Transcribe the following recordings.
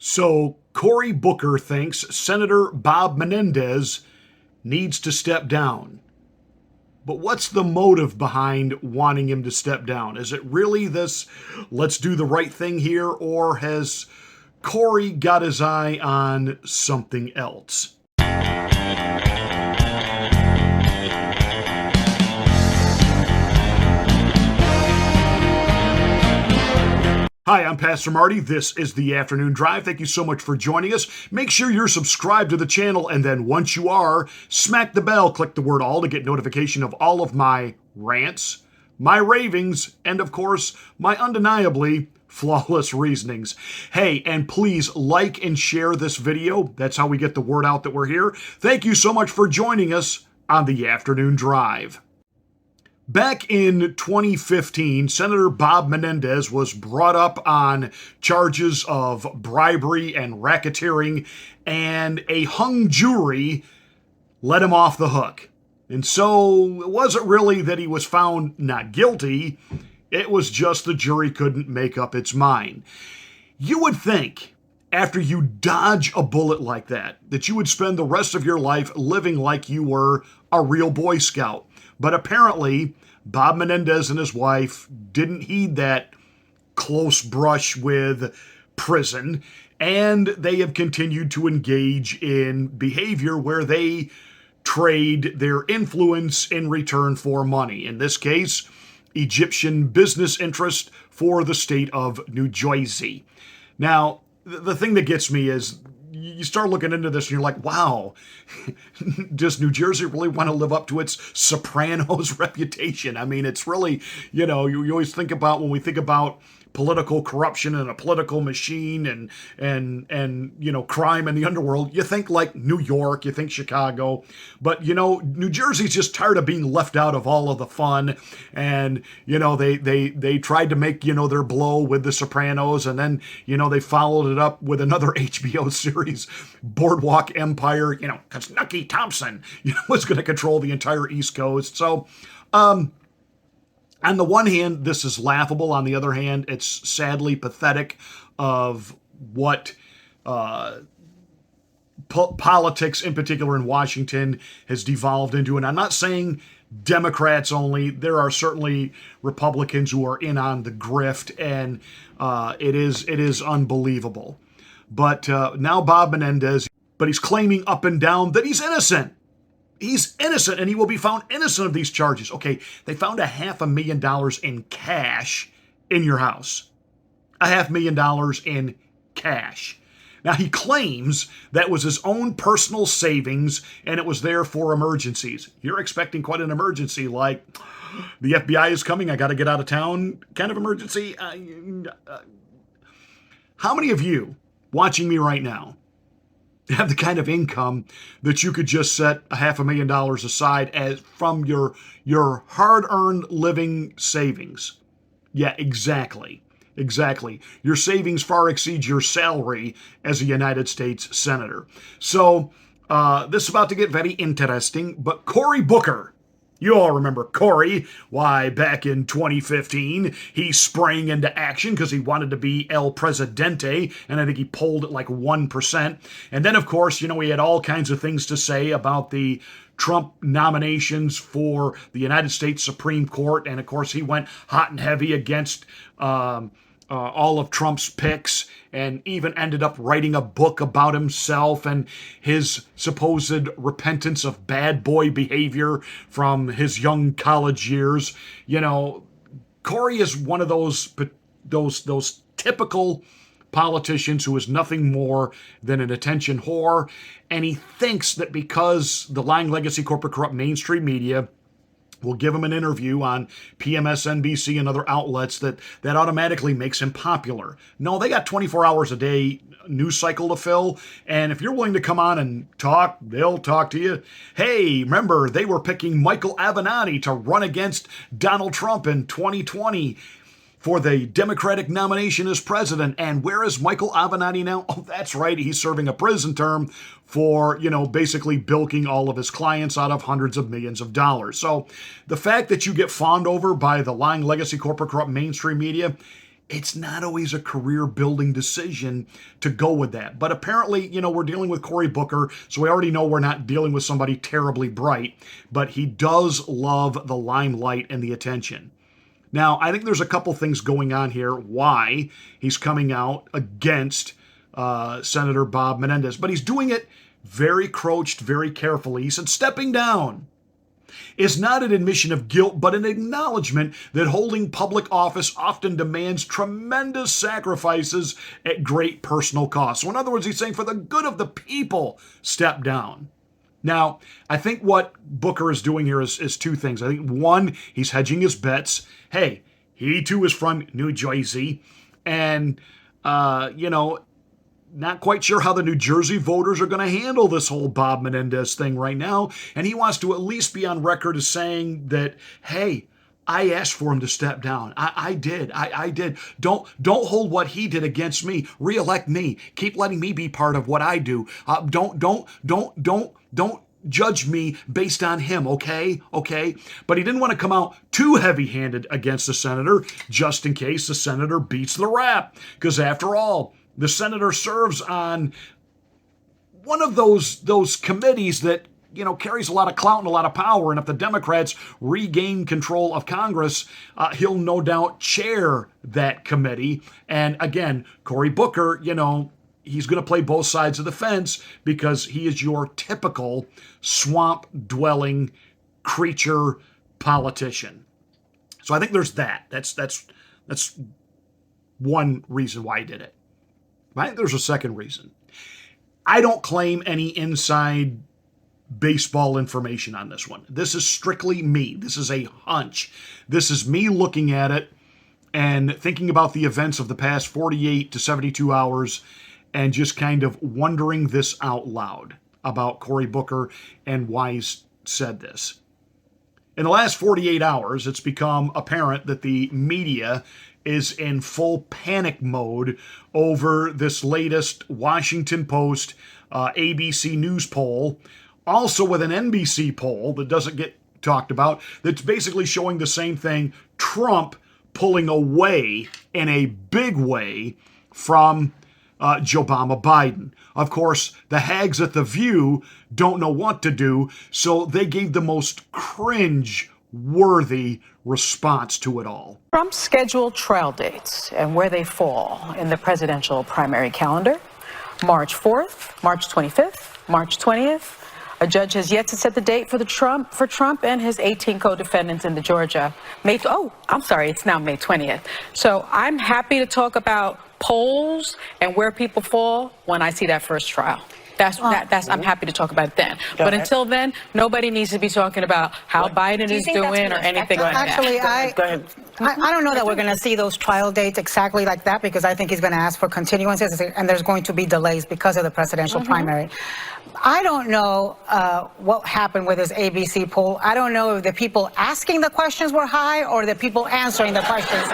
So Cory Booker thinks Senator Bob Menendez needs to step down. But what's the motive behind wanting him to step down? Is it really this, let's do the right thing here, or has Cory got his eye on something else? Hi, I'm Pastor Marty. This is the Afternoon Drive. Thank you so much for joining us. Make sure you're subscribed to the channel, and then once you are, smack the bell, click the word all to get notification of all of my rants, my ravings, and of course, my undeniably flawless reasonings. Hey, and please like and share this video. That's how we get the word out that we're here. Thank you so much for joining us on the Afternoon Drive. Back in 2015, Senator Bob Menendez was brought up on charges of bribery and racketeering, and a hung jury let him off the hook. And so it wasn't really that he was found not guilty, it was just the jury couldn't make up its mind. You would think, after you dodge a bullet like that you would spend the rest of your life living like you were a real Boy Scout. But apparently, Bob Menendez and his wife didn't heed that close brush with prison, and they have continued to engage in behavior where they trade their influence in return for money. In this case, Egyptian business interest for the state of New Jersey. Now, the thing that gets me is you start looking into this and you're like, wow, does New Jersey really want to live up to its Sopranos reputation? I mean, it's really, you always think about, when we think about political corruption and a political machine and crime in the underworld, you think like New York, you think Chicago, but New Jersey's just tired of being left out of all of the fun. And they tried to make their blow with the Sopranos, and then they followed it up with another HBO series, Boardwalk Empire, because Nucky Thompson was going to control the entire East Coast. So on the one hand, this is laughable. On the other hand, it's sadly pathetic of what politics, in particular in Washington, has devolved into. And I'm not saying Democrats only. There are certainly Republicans who are in on the grift, and it is unbelievable. But now Bob Menendez, but he's claiming up and down that he's innocent. He's innocent, and he will be found innocent of these charges. Okay, they found $500,000 in cash in your house. $500,000 in cash. Now, he claims that was his own personal savings, and it was there for emergencies. You're expecting quite an emergency, like the FBI is coming, I got to get out of town kind of emergency. How many of you watching me right now have the kind of income that you could just set $500,000 aside as from your hard-earned living savings? Yeah, exactly. Your savings far exceeds your salary as a United States Senator. So this is about to get very interesting, but Cory Booker, you all remember Cory. Why, back in 2015, he sprang into action because he wanted to be El Presidente, and I think he polled at like 1%. And then, of course, he had all kinds of things to say about the Trump nominations for the United States Supreme Court. And, of course, he went hot and heavy against all of Trump's picks, and even ended up writing a book about himself and his supposed repentance of bad boy behavior from his young college years. Cory is one of those typical politicians who is nothing more than an attention whore, and he thinks that because the lying legacy corporate corrupt mainstream media will give him an interview on PMSNBC and other outlets that automatically makes him popular. No, they got 24 hours a day news cycle to fill, and if you're willing to come on and talk, they'll talk to you. Hey, remember, they were picking Michael Avenatti to run against Donald Trump in 2020 for the Democratic nomination as president. And where is Michael Avenatti now? Oh, that's right. He's serving a prison term for, basically bilking all of his clients out of hundreds of millions of dollars. So the fact that you get fawned over by the lying legacy corporate corrupt mainstream media, it's not always a career-building decision to go with that. But apparently, we're dealing with Cory Booker, so we already know we're not dealing with somebody terribly bright, but he does love the limelight and the attention. Now, I think there's a couple things going on here why he's coming out against Senator Bob Menendez, but he's doing it very crouched, very carefully. He said, stepping down is not an admission of guilt, but an acknowledgement that holding public office often demands tremendous sacrifices at great personal cost. So in other words, he's saying for the good of the people, step down. Now, I think what Booker is doing here is two things. I think, one, he's hedging his bets. Hey, he too is from New Jersey. And, not quite sure how the New Jersey voters are going to handle this whole Bob Menendez thing right now. And he wants to at least be on record as saying that, hey, I asked for him to step down. I did. I did. Don't hold what he did against me. Reelect me. Keep letting me be part of what I do. Don't judge me based on him, okay? Okay? But he didn't want to come out too heavy-handed against the senator, just in case the senator beats the rap. Because after all, the senator serves on one of those committees that, carries a lot of clout and a lot of power. And if the Democrats regain control of Congress, he'll no doubt chair that committee. And again, Cory Booker, he's going to play both sides of the fence because he is your typical swamp-dwelling creature politician. So I think there's that. That's one reason why he did it. I think there's a second reason. I don't claim any inside baseball information on this one. This is strictly me. This is a hunch. This is me looking at it and thinking about the events of the past 48 to 72 hours and just kind of wondering this out loud about Cory Booker and why he's said this. In the last 48 hours, it's become apparent that the media is in full panic mode over this latest Washington Post ABC News poll, also with an NBC poll that doesn't get talked about, that's basically showing the same thing, Trump pulling away in a big way from Joe Biden. Of course, the hags at The View don't know what to do, so they gave the most cringe-worthy response to it all. Trump's scheduled trial dates and where they fall in the presidential primary calendar: March 4th, March 25th, March 20th. A judge has yet to set the date for Trump and his 18 co-defendants in the Georgia. It's now May 20th. So I'm happy to talk about polls and where people fall when I see that first trial. I'm happy to talk about it then. But until then, nobody needs to be talking about how Biden is doing or anything like that. Actually, I don't know that we're going to see those trial dates exactly like that, because I think he's going to ask for continuances and there's going to be delays because of the presidential primary. I don't know what happened with this ABC poll. I don't know if the people asking the questions were high or the people answering the questions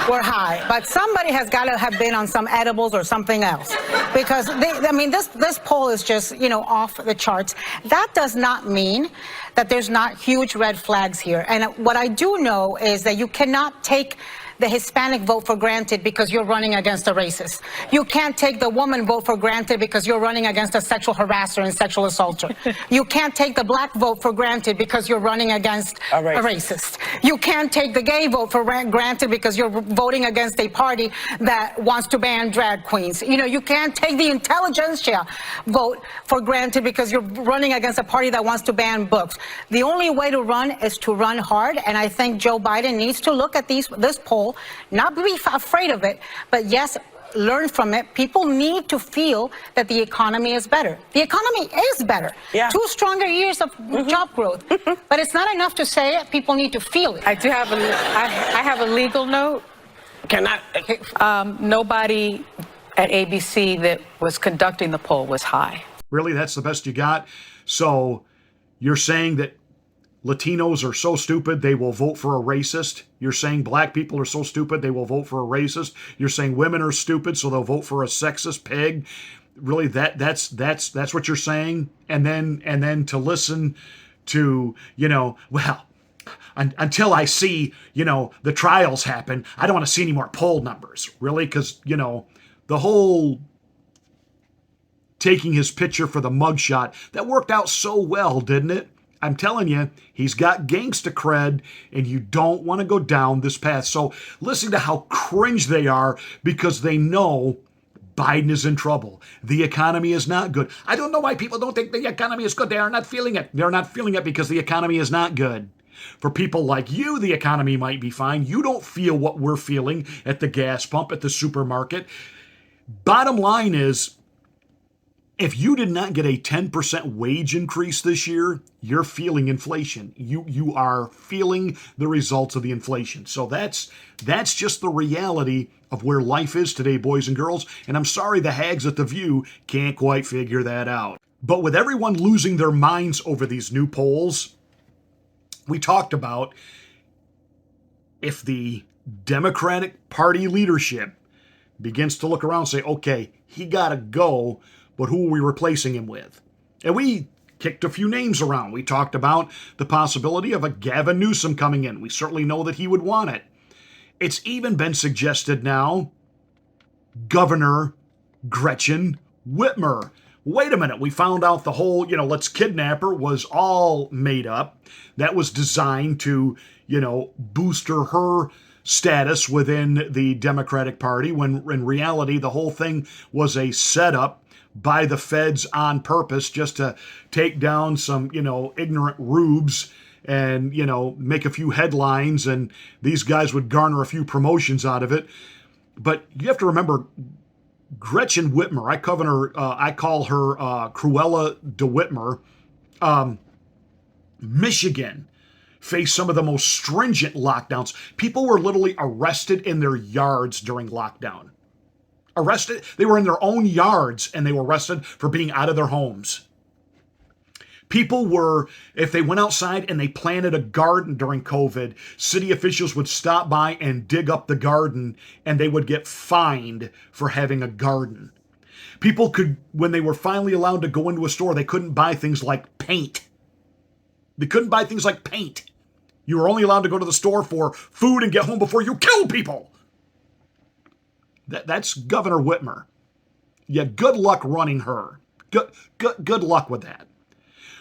were high. But somebody has got to have been on some edibles or something else, because this poll is just off the charts. That does not mean that there's not huge red flags here. And what I do know is that you cannot take the Hispanic vote for granted because you're running against a racist. You can't take the woman vote for granted because you're running against a sexual harasser and sexual assaulter. You can't take the black vote for granted because you're running against a racist. You can't take the gay vote for granted because you're voting against a party that wants to ban drag queens. You can't take the intelligentsia vote for granted because you're running against a party that wants to ban books. The only way to run is to run hard, and I think Joe Biden needs to look at this poll, not be afraid of it, but yes, learn from it. People need to feel that the economy is better. The economy is better. Yeah. 2 stronger years of job growth. But it's not enough to say it. People need to feel it. I have a legal note. Nobody at ABC that was conducting the poll was high. Really? That's the best you got? So you're saying that Latinos are so stupid they will vote for a racist? You're saying black people are so stupid they will vote for a racist? You're saying women are stupid so they'll vote for a sexist pig? Really, that's what you're saying? And then to listen to, until I see, the trials happen, I don't want to see any more poll numbers. Really? Because, the whole taking his picture for the mugshot, that worked out so well, didn't it? I'm telling you, he's got gangsta cred, and you don't want to go down this path. So listen to how cringe they are because they know Biden is in trouble. The economy is not good. I don't know why people don't think the economy is good. They are not feeling it. They're not feeling it because the economy is not good. For people like you, the economy might be fine. You don't feel what we're feeling at the gas pump, at the supermarket. Bottom line is, if you did not get a 10% wage increase this year, you're feeling inflation. You are feeling the results of the inflation. So that's just the reality of where life is today, boys and girls. And I'm sorry the hags at The View can't quite figure that out. But with everyone losing their minds over these new polls, we talked about if the Democratic Party leadership begins to look around and say, okay, he got to go, but who are we replacing him with? And we kicked a few names around. We talked about the possibility of a Gavin Newsom coming in. We certainly know that he would want it. It's even been suggested now, Governor Gretchen Whitmer. Wait a minute, we found out the whole, let's kidnap her was all made up. That was designed to, booster her status within the Democratic Party, when in reality the whole thing was a setup by the feds on purpose just to take down some, ignorant rubes and, make a few headlines, and these guys would garner a few promotions out of it. But you have to remember, Gretchen Whitmer, I call her Cruella de Whitmer, Michigan faced some of the most stringent lockdowns. People were literally arrested in their yards during lockdown. Arrested, they were in their own yards and they were arrested for being out of their homes. People were, if they went outside and they planted a garden during COVID, city officials would stop by and dig up the garden and they would get fined for having a garden. People could, when they were finally allowed to go into a store, they couldn't buy things like paint. They couldn't buy things like paint. You were only allowed to go to the store for food and get home before you kill people. That's Governor Whitmer. Yeah, good luck running her. Good luck with that.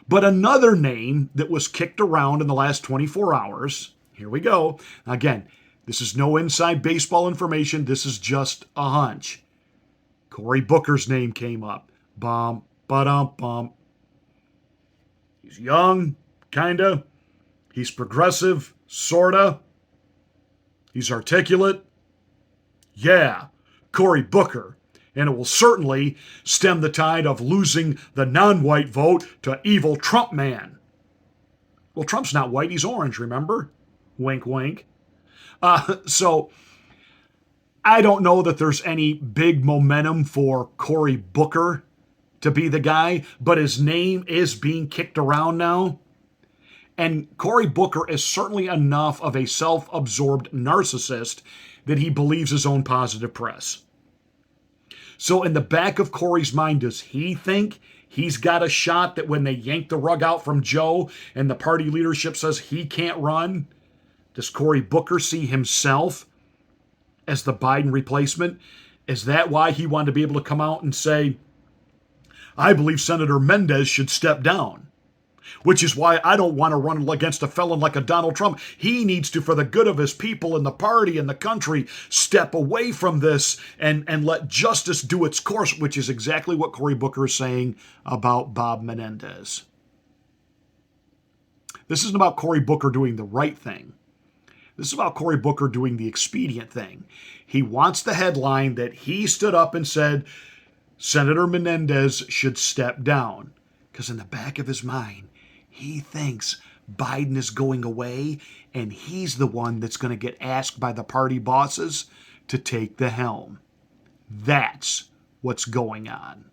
But another name that was kicked around in the last 24 hours, here we go. Again, this is no inside baseball information. This is just a hunch. Cory Booker's name came up. Bum, ba-dum, bum. He's young, kinda. He's progressive, sorta. He's articulate. Yeah, Cory Booker. And it will certainly stem the tide of losing the non-white vote to evil Trump man. Well, Trump's not white, he's orange, remember? Wink, wink. So I don't know that there's any big momentum for Cory Booker to be the guy, but his name is being kicked around now. And Cory Booker is certainly enough of a self-absorbed narcissist that he believes his own positive press. So in the back of Cory's mind, does he think he's got a shot that when they yank the rug out from Joe and the party leadership says he can't run, does Cory Booker see himself as the Biden replacement? Is that why he wanted to be able to come out and say, I believe Senator Menendez should step down? Which is why I don't want to run against a felon like a Donald Trump. He needs to, for the good of his people and the party and the country, step away from this and let justice do its course, which is exactly what Cory Booker is saying about Bob Menendez. This isn't about Cory Booker doing the right thing. This is about Cory Booker doing the expedient thing. He wants the headline that he stood up and said Senator Menendez should step down. Because in the back of his mind, he thinks Biden is going away and he's the one that's going to get asked by the party bosses to take the helm. That's what's going on.